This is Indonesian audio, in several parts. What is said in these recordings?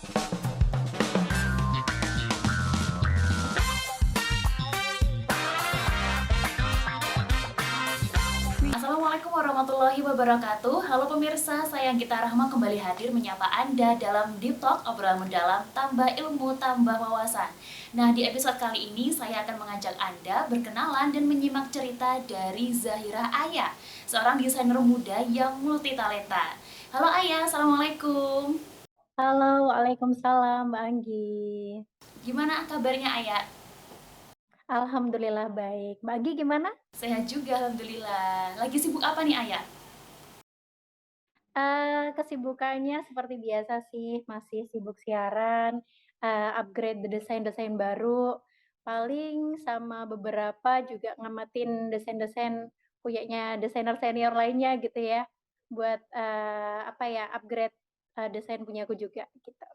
Assalamualaikum warahmatullahi wabarakatuh. Halo pemirsa, saya Gita Rahma kembali hadir menyapa Anda dalam Deep Talk, obrolan mendalam, tambah ilmu, tambah wawasan. Nah, di episode kali ini saya akan mengajak Anda berkenalan dan menyimak cerita dari Zahira Aya, seorang desainer muda yang multitalenta. Halo Aya, Assalamualaikum. Halo, waalaikumsalam Mbak Anggi. Gimana kabarnya Aya? Alhamdulillah baik. Mbak Anggi gimana? Sehat juga, Alhamdulillah. Lagi sibuk apa nih Aya? Kesibukannya seperti biasa sih, masih sibuk siaran, upgrade desain-desain baru, paling sama beberapa juga ngamatin desain-desain punyanya desainer senior lainnya gitu ya, buat, apa ya, upgrade, desain punyaku juga gitu.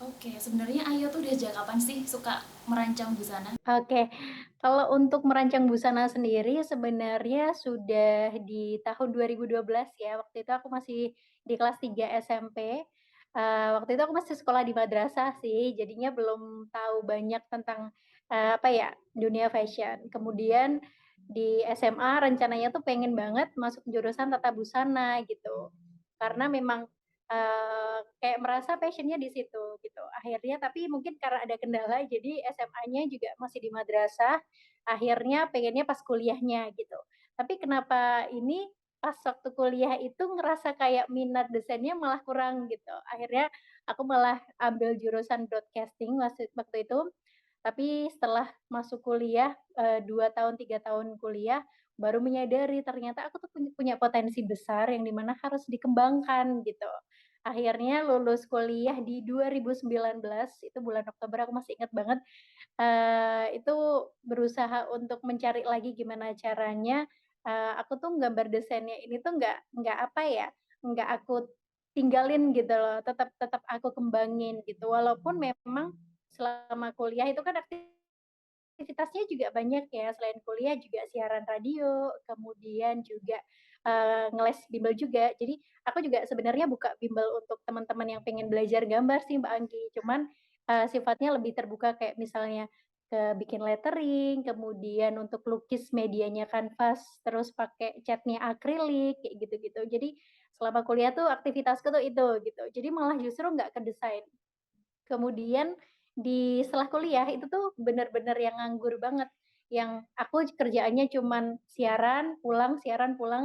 Oke, sebenarnya Aya tuh udah sejak kapan sih suka merancang busana? Oke, kalau untuk merancang busana sendiri sebenarnya sudah di tahun 2012 ya, waktu itu aku masih di kelas 3 SMP, waktu itu aku masih sekolah di madrasah sih, jadinya belum tahu banyak tentang, apa ya, dunia fashion. Kemudian di SMA rencananya tuh pengen banget masuk jurusan tata busana gitu, karena memang, kayak merasa passion-nya di situ gitu. Akhirnya tapi mungkin karena ada kendala jadi SMA-nya juga masih di madrasah, akhirnya pengennya pas kuliahnya gitu. Tapi kenapa ini, pas waktu kuliah itu ngerasa kayak minat desainnya malah kurang gitu. Akhirnya aku malah ambil jurusan broadcasting waktu itu, tapi setelah masuk kuliah, 2 tahun, 3 tahun kuliah, baru menyadari ternyata aku tuh punya potensi besar yang di mana harus dikembangkan gitu. Akhirnya lulus kuliah di 2019, itu bulan Oktober aku masih ingat banget, itu berusaha untuk mencari lagi gimana caranya, aku tuh gambar desainnya ini tuh nggak apa ya, nggak aku tinggalin gitu loh, tetap tetap aku kembangin gitu. Walaupun memang selama kuliah itu kan aktivitasnya juga banyak ya, selain kuliah juga siaran radio, kemudian juga, ngeles bimbel juga. Jadi aku juga sebenarnya buka bimbel untuk teman-teman yang pengen belajar gambar sih Mbak Anggi, cuman, sifatnya lebih terbuka kayak misalnya ke bikin lettering, kemudian untuk lukis medianya kanvas, terus pakai catnya akrilik, kayak gitu-gitu. Jadi selama kuliah tuh aktivitasku tuh itu, gitu. Jadi malah justru nggak ke desain. Kemudian setelah kuliah itu tuh bener-bener yang nganggur banget, yang aku kerjaannya cuman siaran, pulang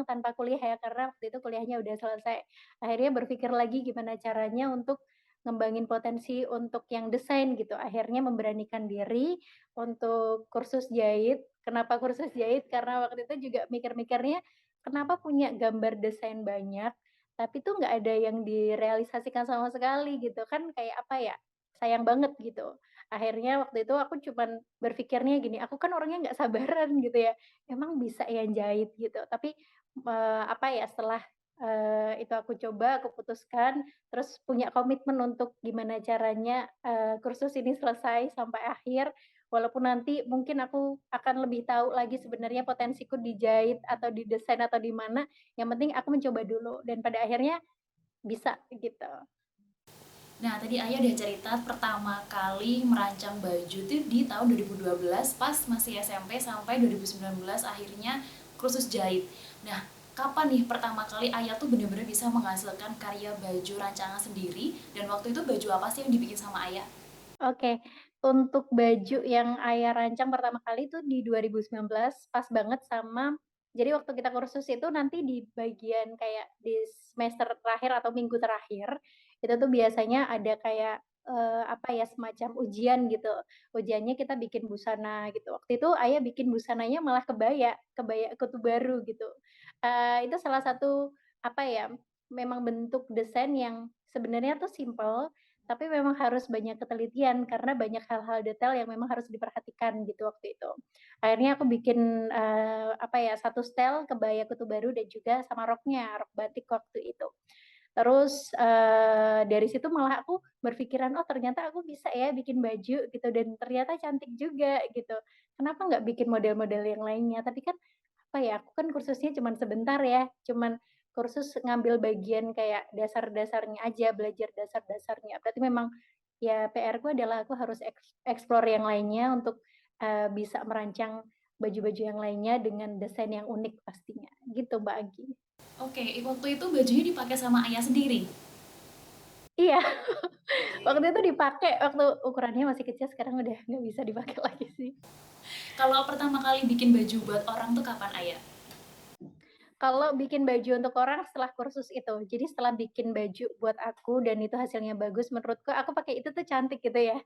tanpa kuliah ya, karena waktu itu kuliahnya udah selesai. Akhirnya berpikir lagi gimana caranya untuk ngembangin potensi untuk yang desain gitu, akhirnya memberanikan diri untuk kursus jahit. Kenapa kursus jahit? Karena waktu itu juga mikir-mikirnya, kenapa punya gambar desain banyak, tapi tuh nggak ada yang direalisasikan sama sekali gitu, kan kayak apa ya, sayang banget gitu. Akhirnya waktu itu aku cuman berpikirnya gini, aku kan orangnya nggak sabaran gitu ya, emang bisa ya jahit gitu. Tapi, apa ya, setelah, itu aku coba, aku putuskan, terus punya komitmen untuk gimana caranya, kursus ini selesai sampai akhir, walaupun nanti mungkin aku akan lebih tahu lagi sebenarnya potensiku di jahit atau di desain atau di mana, yang penting aku mencoba dulu dan pada akhirnya bisa gitu. Nah, tadi Ayah udah cerita pertama kali merancang baju tuh di tahun 2012 pas masih SMP sampai 2019 akhirnya kursus jahit. Nah, kapan nih pertama kali Ayah tuh bener-bener bisa menghasilkan karya baju rancangan sendiri dan waktu itu baju apa sih yang dibikin sama Ayah? Oke, untuk baju yang Ayah rancang pertama kali itu di 2019 pas banget sama jadi waktu kita kursus itu nanti di bagian kayak di semester terakhir atau minggu terakhir, itu tuh biasanya ada kayak, apa ya, semacam ujian gitu. Ujiannya kita bikin busana gitu. Waktu itu Ayah bikin busananya malah kebaya, kebaya kutu baru gitu. Itu salah satu, apa ya, memang bentuk desain yang sebenarnya tuh simpel, tapi memang harus banyak ketelitian karena banyak hal-hal detail yang memang harus diperhatikan gitu waktu itu. Akhirnya aku bikin, apa ya, satu setel kebaya kutu baru dan juga sama roknya, rok batik waktu itu. Terus, dari situ malah aku berpikiran, "Oh ternyata aku bisa ya bikin baju," gitu, dan ternyata cantik juga gitu. Kenapa nggak bikin model-model yang lainnya? Tapi kan, apa ya, aku kan kursusnya cuman sebentar ya, cuman kursus ngambil bagian kayak dasar-dasarnya aja, belajar dasar-dasarnya. Berarti memang ya PR-ku adalah aku harus explore yang lainnya untuk, bisa merancang baju-baju yang lainnya dengan desain yang unik pastinya, gitu Mbak Agi. Oke, waktu itu bajunya dipakai sama ayah sendiri? Iya, waktu itu dipakai waktu ukurannya masih kecil, sekarang udah nggak bisa dipakai lagi sih. Kalau pertama kali bikin baju buat orang tuh kapan, Ayah? Kalau bikin baju untuk orang setelah kursus itu. Jadi setelah bikin baju buat aku dan itu hasilnya bagus menurutku, aku pakai itu tuh cantik gitu ya.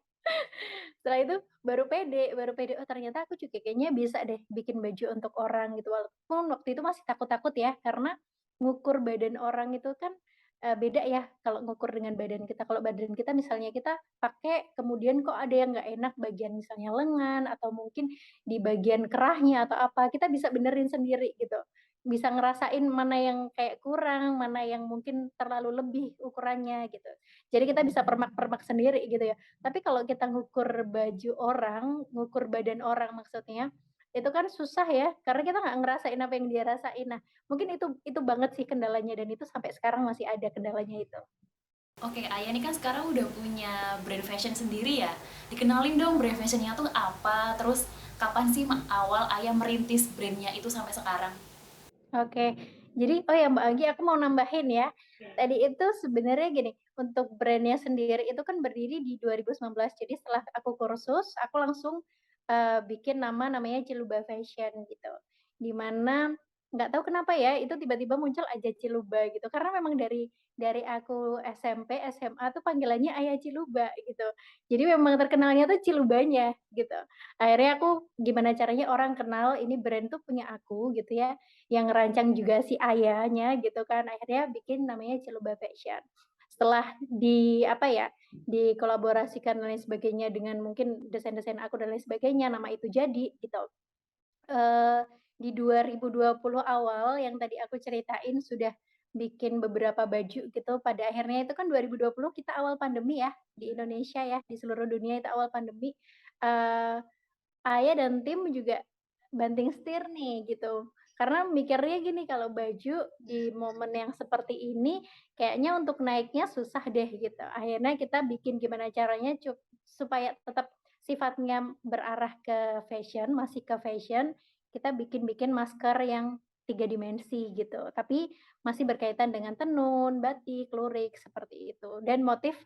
Setelah itu baru pede, "Oh ternyata aku juga kayaknya bisa deh bikin baju untuk orang," gitu. Walaupun waktu itu masih takut-takut ya, karena ngukur badan orang itu kan, beda ya kalau ngukur dengan badan kita. Kalau badan kita misalnya kita pakai, kemudian kok ada yang nggak enak bagian misalnya lengan atau mungkin di bagian kerahnya atau apa, kita bisa benerin sendiri gitu. Bisa ngerasain mana yang kayak kurang, mana yang mungkin terlalu lebih ukurannya gitu. Jadi kita bisa permak-permak sendiri gitu ya. Tapi kalau kita ngukur baju orang, ngukur badan orang maksudnya, itu kan susah ya, karena kita nggak ngerasain apa yang dia rasain. Nah, mungkin itu banget sih kendalanya dan itu sampai sekarang masih ada kendalanya itu. Oke, Ayah ini kan sekarang udah punya brand fashion sendiri ya. Dikenalin dong brand fashionnya tuh apa, terus kapan sih awal Ayah merintis brandnya itu sampai sekarang? Oke. Jadi oh ya Mbak Anggi aku mau nambahin ya. Tadi itu sebenarnya gini, untuk brand-nya sendiri itu kan berdiri di 2019. Jadi setelah aku kursus, aku langsung, bikin namanya Ciluba Fashion gitu. Di mana nggak tahu kenapa ya, itu tiba-tiba muncul aja Ciluba gitu. Karena memang dari aku SMP, SMA tuh panggilannya Ayah Ciluba gitu. Jadi memang terkenalnya tuh Cilubanya gitu. Akhirnya aku gimana caranya orang kenal ini brand tuh punya aku gitu ya, yang ngerancang juga si ayahnya gitu kan, akhirnya bikin namanya Ciluba Fashion. Setelah apa ya, dikolaborasikan dan lain sebagainya dengan mungkin desain-desain aku dan lain sebagainya, nama itu jadi gitu. Di 2020 awal yang tadi aku ceritain sudah bikin beberapa baju gitu, pada akhirnya itu kan 2020 kita awal pandemi ya, di Indonesia ya, di seluruh dunia itu awal pandemi, eee Ayah dan tim juga banting setir nih gitu. Karena mikirnya gini, kalau baju di momen yang seperti ini kayaknya untuk naiknya susah deh gitu. Akhirnya kita bikin gimana caranya supaya tetap sifatnya berarah ke fashion, masih ke fashion, kita bikin-bikin masker yang 3 dimensi gitu. Tapi masih berkaitan dengan tenun, batik, lurik, seperti itu. Dan motif,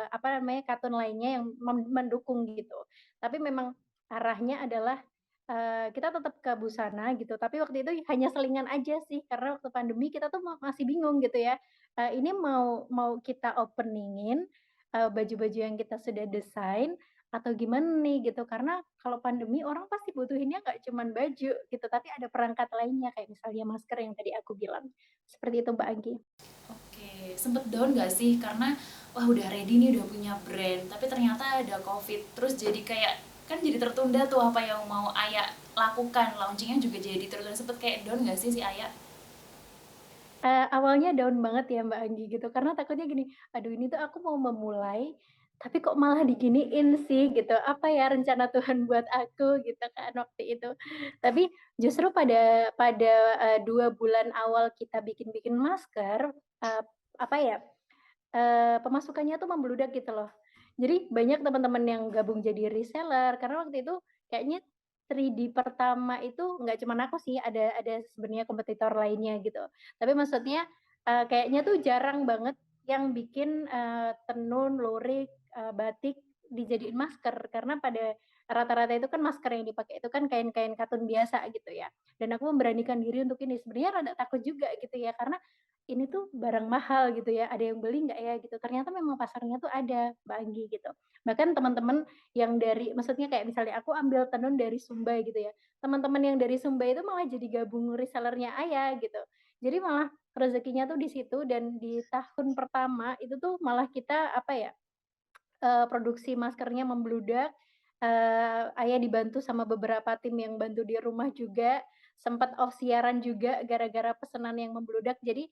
apa namanya, katun lainnya yang mendukung gitu. Tapi memang arahnya adalah, kita tetap ke busana gitu, tapi waktu itu hanya selingan aja sih, karena waktu pandemi kita tuh masih bingung gitu ya, ini mau mau kita opening-in, baju-baju yang kita sudah desain atau gimana nih gitu. Karena kalau pandemi orang pasti butuhinnya nggak cuman baju gitu, tapi ada perangkat lainnya kayak misalnya masker yang tadi aku bilang. Seperti itu Mbak Anggi. Oke, sempet down nggak sih? Karena wah udah ready nih, udah punya brand, tapi ternyata ada COVID. Terus jadi kayak kan jadi tertunda tuh apa yang mau Ayah lakukan, launchingnya juga jadi tertunda. Sempet kayak down nggak sih si Ayah? Awalnya down banget ya Mbak Anggi gitu, karena takutnya gini, "Aduh ini tuh aku mau memulai, tapi kok malah diginiin sih?" Gitu, "Apa ya rencana Tuhan buat aku?" Gitu kan waktu itu. Tapi justru pada, 2 bulan awal kita bikin-bikin masker, apa ya, pemasukannya tuh membludak gitu loh. Jadi banyak teman-teman yang gabung jadi reseller, karena waktu itu kayaknya 3D pertama itu nggak cuman aku sih, ada sebenarnya kompetitor lainnya gitu. Tapi maksudnya, kayaknya tuh jarang banget yang bikin, tenun, lurik, batik dijadiin masker, karena pada rata-rata itu kan masker yang dipakai itu kan kain-kain katun biasa gitu ya. Dan aku memberanikan diri untuk ini, sebenarnya rada takut juga gitu ya, karena ini tuh barang mahal gitu ya, ada yang beli nggak ya gitu. Ternyata memang pasarnya tuh ada, Mbak Anggi gitu. Bahkan teman-teman yang dari maksudnya kayak misalnya aku ambil tenun dari Sumba gitu ya, teman-teman yang dari Sumba itu malah jadi gabung reseller-nya Ayah gitu. Jadi malah rezekinya tuh di situ dan di tahun pertama itu tuh malah kita apa ya, produksi maskernya membludak, Ayah dibantu sama beberapa tim yang bantu di rumah juga, sempat off siaran juga gara-gara pesanan yang membludak. Jadi,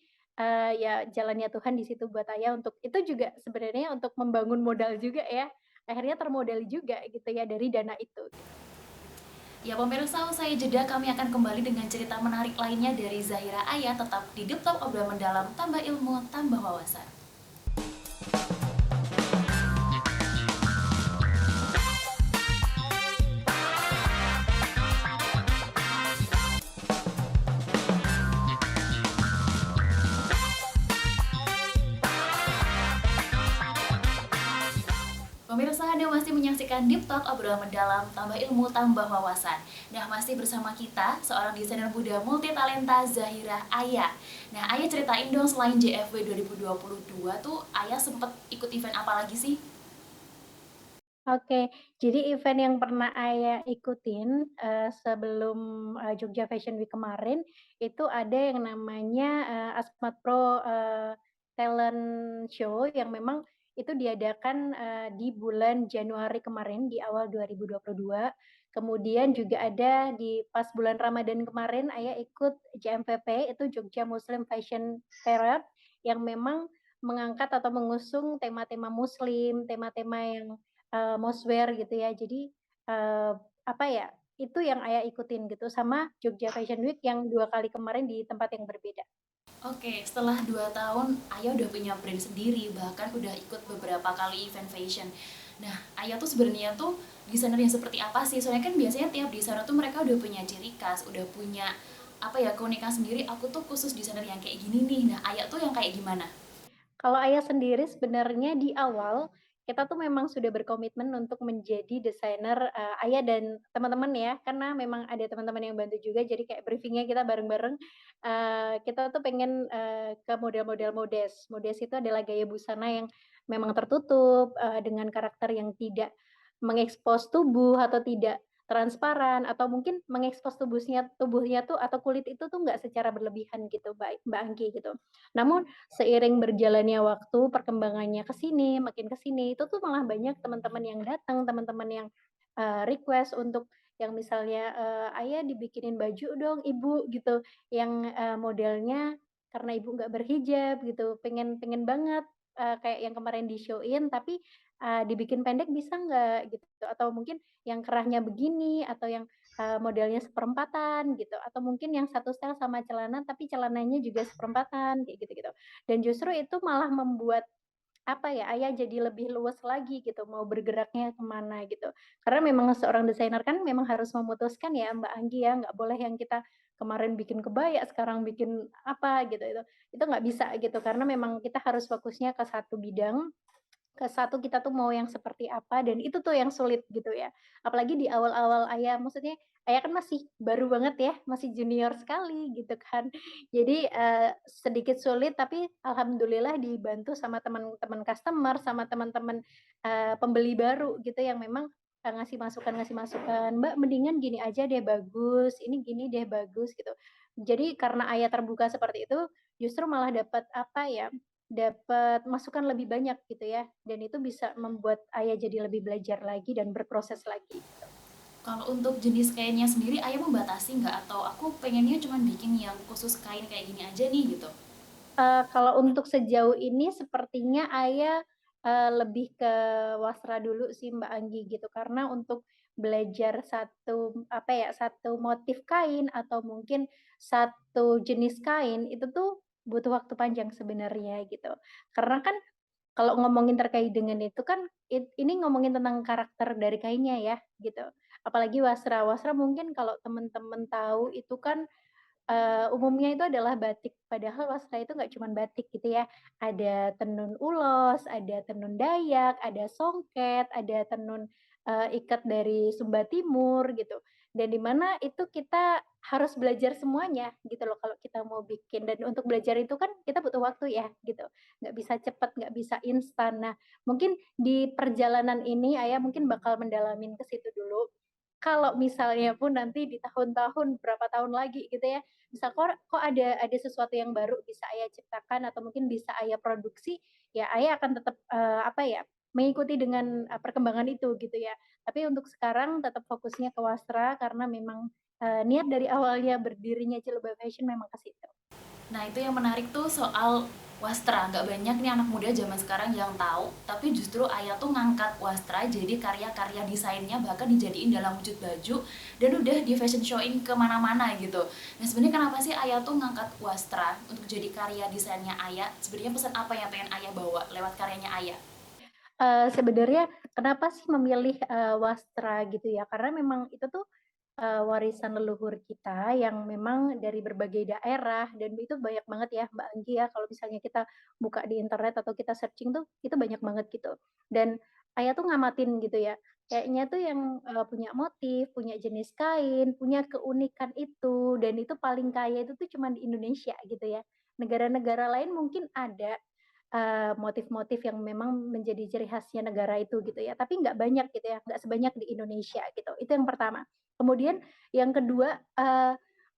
ya jalannya Tuhan di situ buat Ayah untuk itu juga sebenarnya untuk membangun modal juga ya, akhirnya termodal juga gitu ya dari dana itu. Ya pemirsa, usai jeda kami akan kembali dengan cerita menarik lainnya dari Zahira Aya, tetap di Deep Talk obrolan mendalam, tambah ilmu, tambah wawasan. Pemirsa, Anda masih menyaksikan Deep Talk obrolan mendalam, tambah ilmu, tambah wawasan. Nah, masih bersama kita, seorang desainer muda multi talenta Zahira Aya. Nah, Aya ceritain dong, selain JFW 2022 tuh, Aya sempet ikut event apa lagi sih? Oke, jadi event yang pernah Aya ikutin, sebelum, Jogja Fashion Week kemarin, itu ada yang namanya, Asmat Pro, Talent Show yang memang itu diadakan, di bulan Januari kemarin, di awal 2022. Kemudian juga ada di pas bulan Ramadan kemarin, Aya ikut JMFP, itu Jogja Muslim Fashion Parade, yang memang mengangkat atau mengusung tema-tema muslim, tema-tema yang menswear gitu ya. Jadi, apa ya, itu yang Aya ikutin gitu, sama Jogja Fashion Week yang 2 kali kemarin di tempat yang berbeda. Oke, setelah 2 tahun, Aya udah punya brand sendiri, bahkan udah ikut beberapa kali event fashion. Nah, Aya tuh sebenarnya tuh desainer yang seperti apa sih? Soalnya kan biasanya tiap desainer tuh mereka udah punya ciri khas, udah punya apa ya, keunikan sendiri. Aku tuh khusus desainer yang kayak gini nih. Nah, Aya tuh yang kayak gimana? Kalau Ayah sendiri sebenarnya di awal, kita tuh memang sudah berkomitmen untuk menjadi desainer, Ayah dan teman-teman ya, karena memang ada teman-teman yang bantu juga, jadi kayak briefing-nya kita bareng-bareng, kita tuh pengen, ke model-model modes. Modes itu adalah gaya busana yang memang tertutup, dengan karakter yang tidak mengekspos tubuh atau tidak transparan, atau mungkin mengekspos tubuhnya tuh atau kulit itu tuh nggak secara berlebihan gitu, Mbak Anggi, gitu. Namun seiring berjalannya waktu, perkembangannya ke sini, makin ke sini, itu tuh malah banyak teman-teman yang datang, teman-teman yang, request untuk yang misalnya, "Ayah dibikinin baju dong Ibu," gitu, yang, modelnya karena Ibu nggak berhijab gitu, pengen pengen banget, kayak yang kemarin di-show-in tapi, dibikin pendek bisa nggak gitu, atau mungkin yang kerahnya begini, atau yang, modelnya seperempatan gitu, atau mungkin yang satu style sama celana tapi celananya juga seperempatan, kayak gitu-gitu. Dan justru itu malah membuat, apa ya, Ayah jadi lebih luas lagi gitu, mau bergeraknya kemana gitu. Karena memang seorang desainer kan memang harus memutuskan ya Mbak Anggi ya, nggak boleh yang kita kemarin bikin kebaya, sekarang bikin apa gitu, itu nggak bisa gitu, karena memang kita harus fokusnya ke satu bidang, ke satu kita tuh mau yang seperti apa, dan itu tuh yang sulit gitu ya. Apalagi di awal-awal Ayah, maksudnya Ayah kan masih baru banget ya, masih junior sekali gitu kan. Jadi, sedikit sulit tapi alhamdulillah dibantu sama teman-teman customer, sama teman-teman, pembeli baru gitu yang memang, ngasih masukan, "Mbak mendingan gini aja deh bagus, ini gini deh bagus," gitu. Jadi karena Ayah terbuka seperti itu, justru malah dapat apa ya, dapat masukan lebih banyak gitu ya, dan itu bisa membuat Ayah jadi lebih belajar lagi dan berproses lagi gitu. Kalau untuk jenis kainnya sendiri, Aya membatasi nggak? Atau aku pengennya cuma bikin yang khusus kain kayak gini aja nih gitu? Kalau untuk sejauh ini sepertinya Ayah, lebih ke wasra dulu sih Mbak Anggi gitu, karena untuk belajar satu, apa ya, satu motif kain atau mungkin satu jenis kain, itu tuh butuh waktu panjang sebenarnya gitu. Karena kan kalau ngomongin terkait dengan itu kan, ini ngomongin tentang karakter dari kainnya ya, gitu. Apalagi wasra. Wasra mungkin kalau temen-temen tahu itu kan, umumnya itu adalah batik, padahal wasra itu nggak cuman batik gitu ya. Ada tenun ulos, ada tenun Dayak, ada songket, ada tenun, ikat dari Sumba Timur gitu. Dan di mana itu kita harus belajar semuanya gitu loh kalau kita mau bikin, dan untuk belajar itu kan kita butuh waktu ya gitu, nggak bisa cepet, nggak bisa instan. Nah, mungkin di perjalanan ini Ayah mungkin bakal mendalamin ke situ dulu. Kalau misalnya pun nanti di tahun-tahun, berapa tahun lagi gitu ya, misal kok ada sesuatu yang baru bisa Ayah ciptakan atau mungkin bisa Ayah produksi, ya Ayah akan tetap, apa ya, mengikuti dengan, perkembangan itu gitu ya. Tapi untuk sekarang tetap fokusnya ke wasra karena memang, niat dari awalnya berdirinya Cilebai Fashion memang ke situ. Nah, itu yang menarik tuh soal wastra. Nggak banyak nih anak muda zaman sekarang yang tahu, tapi justru Ayah tuh ngangkat wastra jadi karya-karya desainnya bahkan dijadiin dalam wujud baju dan udah di fashion showing kemana-mana gitu. Nah sebenarnya kenapa sih Ayah tuh ngangkat wastra untuk jadi karya desainnya Ayah? Sebenarnya pesan apa yang pengen Ayah bawa lewat karyanya Ayah? Sebenarnya kenapa sih memilih, wastra gitu ya, karena memang itu tuh, warisan leluhur kita yang memang dari berbagai daerah dan itu banyak banget ya Mbak Anggi ya, kalau misalnya kita buka di internet atau kita searching tuh, itu banyak banget gitu. Dan Ayah tuh ngamatin gitu ya, kayaknya tuh yang, punya motif, punya jenis kain, punya keunikan itu, dan itu paling kaya itu tuh cuman di Indonesia gitu ya. Negara-negara lain mungkin ada, motif-motif yang memang menjadi ciri khasnya negara itu gitu ya, tapi nggak banyak gitu ya, nggak sebanyak di Indonesia gitu, itu yang pertama. Kemudian yang kedua,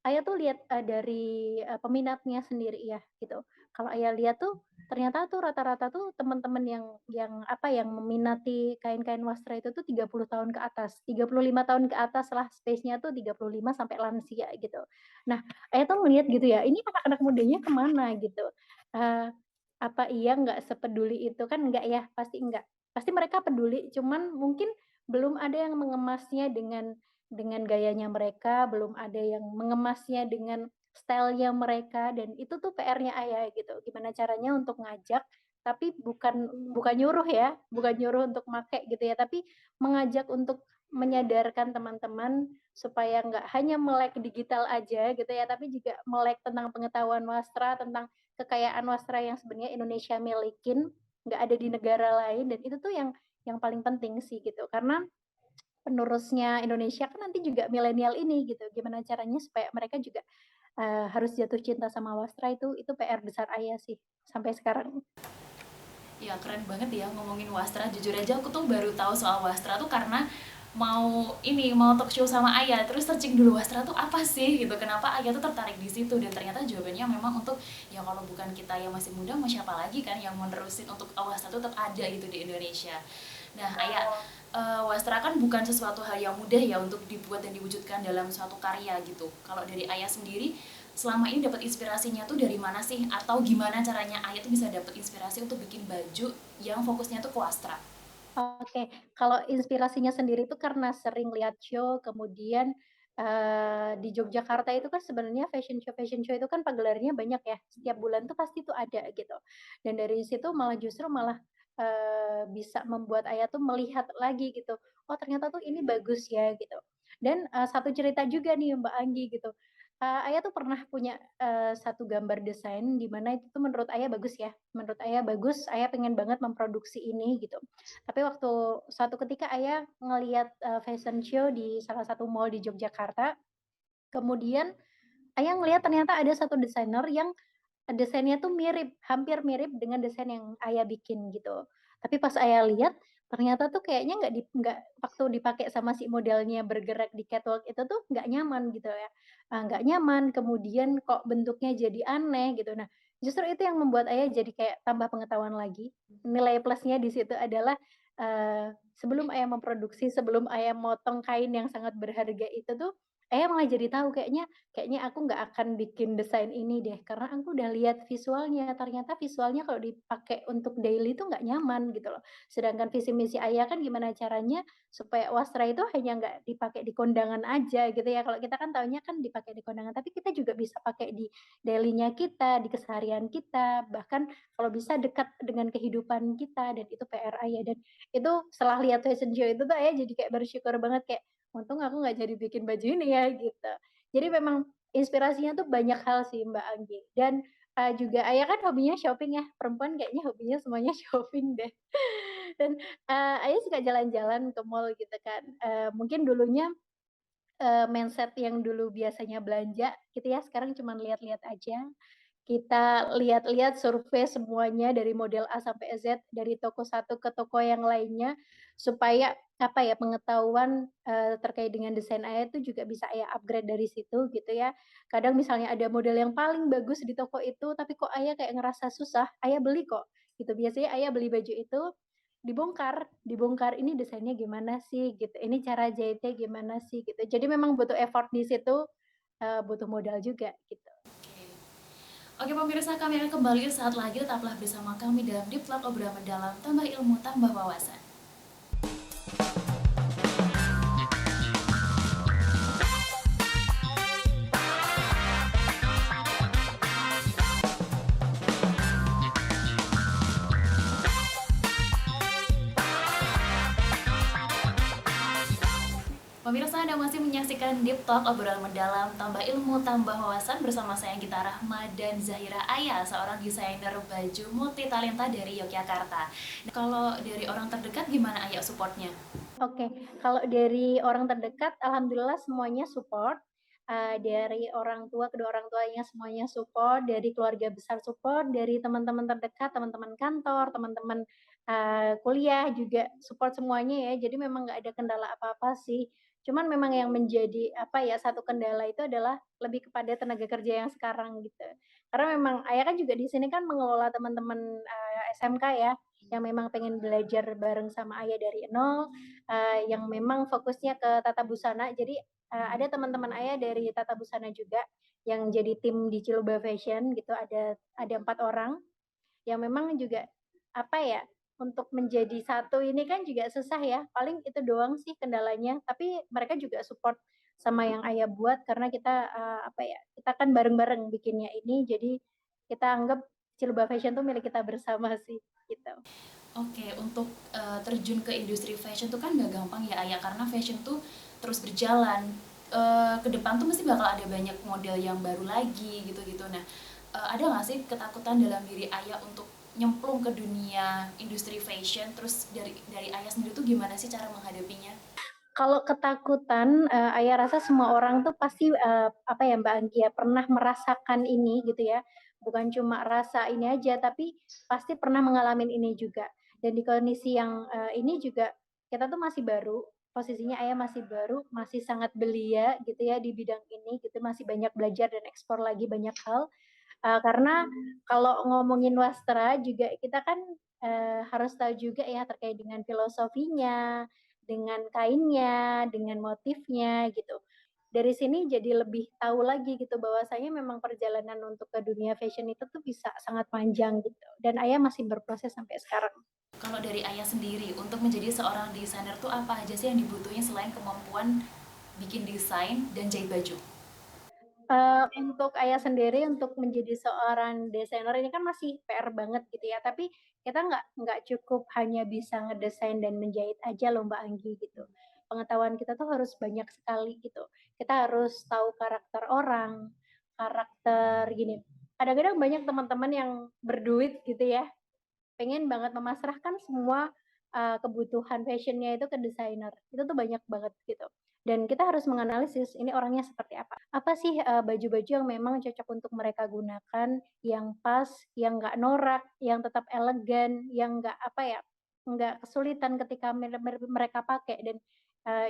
Ayah tuh lihat, dari, peminatnya sendiri ya gitu. Kalau Ayah lihat tuh, ternyata tuh rata-rata tuh teman-teman yang apa, yang meminati kain-kain wastra itu tuh 30 tahun ke atas, 35 tahun ke atas lah, space-nya tuh 35 sampai lansia gitu. Nah, Ayah tuh ngelihat gitu ya, ini anak-anak mudanya kemana gitu, eee apa iya nggak sepeduli itu? Kan enggak ya, pasti enggak. Pasti mereka peduli, cuman mungkin belum ada yang mengemasnya dengan gayanya mereka, belum ada yang mengemasnya dengan style-nya mereka, dan itu tuh PR-nya Ayah gitu. Gimana caranya untuk ngajak, tapi bukan bukan nyuruh ya, bukan nyuruh untuk make gitu ya, tapi mengajak untuk menyadarkan teman-teman supaya nggak hanya melek digital aja gitu ya, tapi juga melek tentang pengetahuan wastra, tentang kekayaan wastra yang sebenarnya Indonesia milikin, nggak ada di negara lain dan itu tuh yang paling penting sih gitu. Karena penerusnya Indonesia kan nanti juga milenial ini gitu, gimana caranya supaya mereka juga, harus jatuh cinta sama wastra itu PR besar Ayah sih sampai sekarang. Ya keren banget ya ngomongin wastra. Jujur aja aku tuh baru tahu soal wastra tuh karena mau talk show sama Ayah terus searching dulu wastra tuh apa sih gitu, kenapa Ayah tuh tertarik di situ, dan ternyata jawabannya memang untuk ya kalau bukan kita yang masih muda mau siapa lagi kan yang mau nerusin untuk wastra tuh tetap ada gitu di Indonesia. Nah Ayah, wastra kan bukan sesuatu hal yang mudah ya untuk dibuat dan diwujudkan dalam suatu karya gitu. Kalau dari Ayah sendiri selama ini dapat inspirasinya tuh dari mana sih? Atau gimana caranya Ayah tuh bisa dapat inspirasi untuk bikin baju yang fokusnya tuh ke wastra? Oke, kalau inspirasinya sendiri itu karena sering lihat show, kemudian, di Yogyakarta itu kan sebenarnya fashion show itu kan pagelarannya banyak ya, setiap bulan tuh pasti tuh ada gitu. Dan dari situ malah, bisa membuat Ayah tuh melihat lagi gitu, "Oh ternyata tuh ini bagus ya," gitu. Dan, satu cerita juga nih Mbak Anggi gitu, Ayah tuh pernah punya, satu gambar desain di mana itu tuh menurut Ayah bagus ya, menurut Ayah bagus, Ayah pengen banget memproduksi ini gitu. Tapi waktu suatu ketika Ayah ngelihat, fashion show di salah satu mall di Yogyakarta, kemudian Ayah ngelihat ternyata ada satu desainer yang desainnya tuh mirip, hampir mirip dengan desain yang Ayah bikin gitu. Tapi pas Ayah lihat, ternyata tuh kayaknya nggak waktu dipakai sama si modelnya bergerak di catwalk itu tuh nggak nyaman gitu ya, nggak nyaman, kemudian kok bentuknya jadi aneh gitu. Nah, justru itu yang membuat Ayah jadi kayak tambah pengetahuan lagi. Nilai plusnya di situ adalah, sebelum Ayah memproduksi, sebelum Ayah motong kain yang sangat berharga itu tuh, Ayah malah jadi tahu kayaknya kayaknya aku nggak akan bikin desain ini deh, karena aku udah lihat visualnya, ternyata visualnya kalau dipakai untuk daily itu nggak nyaman gitu loh. Sedangkan visi misi Ayah kan gimana caranya supaya wastra itu hanya nggak dipakai di kondangan aja gitu ya, kalau kita kan taunya kan dipakai di kondangan, tapi kita juga bisa pakai di daily-nya kita, di keseharian kita, bahkan kalau bisa dekat dengan kehidupan kita dan itu PR Ayah dan itu setelah lihat fashion show itu tuh Ayah jadi kayak bersyukur banget kayak, "Untung aku nggak jadi bikin baju ini ya," gitu. Jadi memang inspirasinya tuh banyak hal sih Mbak Anggi dan, juga Ayah kan hobinya shopping ya, perempuan kayaknya hobinya semuanya shopping deh. Dan, Ayah suka jalan-jalan ke mall gitu kan, mungkin dulunya, mindset yang dulu biasanya belanja gitu ya, sekarang cuman lihat-lihat aja. Kita lihat-lihat, survei semuanya dari model A sampai Z, dari toko satu ke toko yang lainnya, supaya apa ya, pengetahuan, terkait dengan desain Ayah itu juga bisa Ayah upgrade dari situ gitu ya. Kadang misalnya ada model yang paling bagus di toko itu, tapi kok Ayah kayak ngerasa susah, Ayah beli kok, gitu. Biasanya Ayah beli baju itu, dibongkar dibongkar, "Ini desainnya gimana sih?" Gitu, "Ini cara jahitnya gimana sih?" Gitu. Jadi memang butuh effort di situ, butuh modal juga gitu. Oke pemirsa, kami akan kembali saat lagi, tetaplah bersama kami dalam Deep Talk obrolan mendalam, tambah ilmu, tambah wawasan. Pemirsa, Anda masih menyaksikan Deep Talk obrolan mendalam, tambah ilmu, tambah wawasan bersama saya Gita Rahma dan Zahira Aya, seorang desainer baju multi talenta dari Yogyakarta. Nah, kalau dari orang terdekat gimana Aya supportnya? Oke, kalau dari orang terdekat alhamdulillah semuanya support, dari orang tua, kedua orang tuanya semuanya support, dari keluarga besar support, dari teman-teman terdekat, teman-teman kantor, teman-teman, kuliah juga support semuanya ya. Jadi memang nggak ada kendala apa-apa sih. Cuman memang yang menjadi, apa ya, satu kendala itu adalah lebih kepada tenaga kerja yang sekarang gitu. Karena memang ayah kan juga di sini kan mengelola teman-teman, SMK ya, yang memang pengen belajar bareng sama ayah dari nol, yang memang fokusnya ke tata busana. Jadi, ada teman-teman ayah dari tata busana juga yang jadi tim di Ciluba Fashion gitu, ada 4 orang yang memang juga, apa ya, untuk menjadi satu ini kan juga susah ya, paling itu doang sih kendalanya, tapi mereka juga support sama yang ayah buat karena kita, apa ya, kita kan bareng-bareng bikinnya ini, jadi kita anggap Ciluba Fashion tuh milik kita bersama sih, gitu. Oke, untuk terjun ke industri fashion tuh kan nggak gampang ya Ayah, karena fashion tuh terus berjalan. Ke depan tuh mesti bakal ada banyak model yang baru lagi gitu-gitu. Nah, ada nggak sih ketakutan dalam diri Ayah untuk nyemplung ke dunia industri fashion? Terus dari Ayah sendiri tuh gimana sih cara menghadapinya? Kalau ketakutan, Ayah rasa semua orang tuh pasti, apa ya, Mbak Anggia, pernah merasakan ini gitu ya, bukan cuma rasa ini aja, tapi pasti pernah mengalami ini juga. Dan di kondisi yang, ini juga kita tuh masih baru, posisinya Ayah masih baru, masih sangat belia gitu ya di bidang ini gitu, masih banyak belajar dan eksplor lagi banyak hal. Karena kalau ngomongin wastra juga kita kan, harus tahu juga ya terkait dengan filosofinya, dengan kainnya, dengan motifnya gitu. Dari sini jadi lebih tahu lagi gitu bahwasanya memang perjalanan untuk ke dunia fashion itu tuh bisa sangat panjang gitu, dan Ayah masih berproses sampai sekarang. Kalau dari Ayah sendiri, untuk menjadi seorang desainer tuh apa aja sih yang dibutuhin selain kemampuan bikin desain dan jahit baju? Untuk Ayah sendiri untuk menjadi seorang desainer ini kan masih PR banget gitu ya, tapi kita nggak cukup hanya bisa ngedesain dan menjahit aja loh Mbak Anggi gitu. Pengetahuan kita tuh harus banyak sekali gitu. Kita harus tahu karakter orang, karakter gini, kadang-kadang banyak teman-teman yang berduit gitu ya, pengen banget memasrahkan semua, kebutuhan fashion-nya itu ke desainer. Itu tuh banyak banget gitu. Dan kita harus menganalisis ini orangnya seperti apa. Apa sih, baju-baju yang memang cocok untuk mereka gunakan, yang pas, yang nggak norak, yang tetap elegan, yang nggak apa ya, nggak kesulitan ketika mereka pakai dan,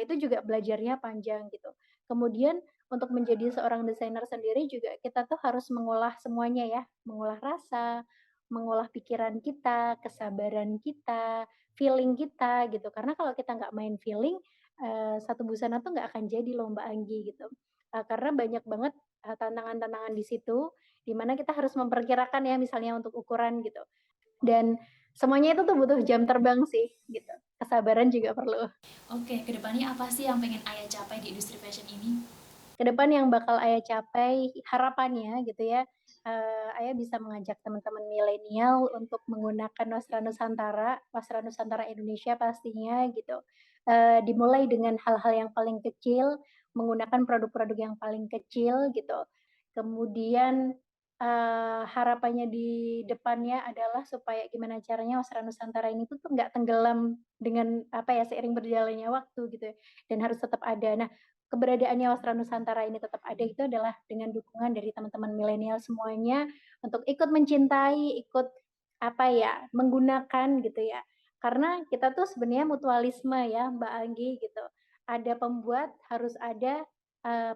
itu juga belajarnya panjang gitu. Kemudian untuk menjadi seorang desainer sendiri juga kita tuh harus mengolah semuanya ya, mengolah rasa, mengolah pikiran kita, kesabaran kita, feeling kita gitu. Karena kalau kita nggak main feeling, satu busana tuh nggak akan jadi loh Mbak Anggi gitu. Karena banyak banget, tantangan-tantangan di situ, di mana kita harus memperkirakan ya misalnya untuk ukuran gitu. Dan semuanya itu tuh butuh jam terbang sih gitu. Kesabaran juga perlu. Oke, kedepannya apa sih yang pengen Ayah capai di industri fashion ini? Ke depan yang bakal Ayah capai, harapannya gitu ya, Ayah bisa mengajak teman-teman milenial untuk menggunakan wastra Nusantara Indonesia pastinya gitu. Dimulai dengan hal-hal yang paling kecil, menggunakan produk-produk yang paling kecil gitu. Kemudian, harapannya di depannya adalah supaya gimana caranya wastra Nusantara ini tuh nggak tenggelam dengan apa ya, seiring berjalannya waktu gitu ya, dan harus tetap ada. Nah, keberadaannya Wastra Nusantara ini tetap ada itu adalah dengan dukungan dari teman-teman milenial semuanya untuk ikut mencintai, ikut apa ya, menggunakan gitu ya. Karena kita tuh sebenarnya mutualisme ya Mbak Anggi gitu. Ada pembuat harus ada,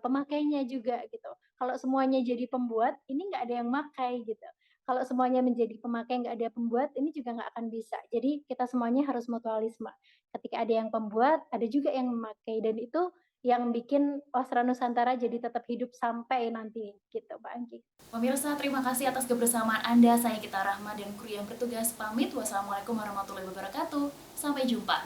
pemakainya juga gitu. Kalau semuanya jadi pembuat, ini nggak ada yang makai gitu. Kalau semuanya menjadi pemakai, nggak ada pembuat, ini juga nggak akan bisa. Jadi kita semuanya harus mutualisme. Ketika ada yang pembuat, ada juga yang memakai dan itu yang bikin Wasra Nusantara jadi tetap hidup sampai nanti gitu, Mbak Anggi. Pemirsa, terima kasih atas kebersamaan Anda. Saya Gita Rahma dan kru yang bertugas pamit. Wassalamualaikum warahmatullahi wabarakatuh. Sampai jumpa.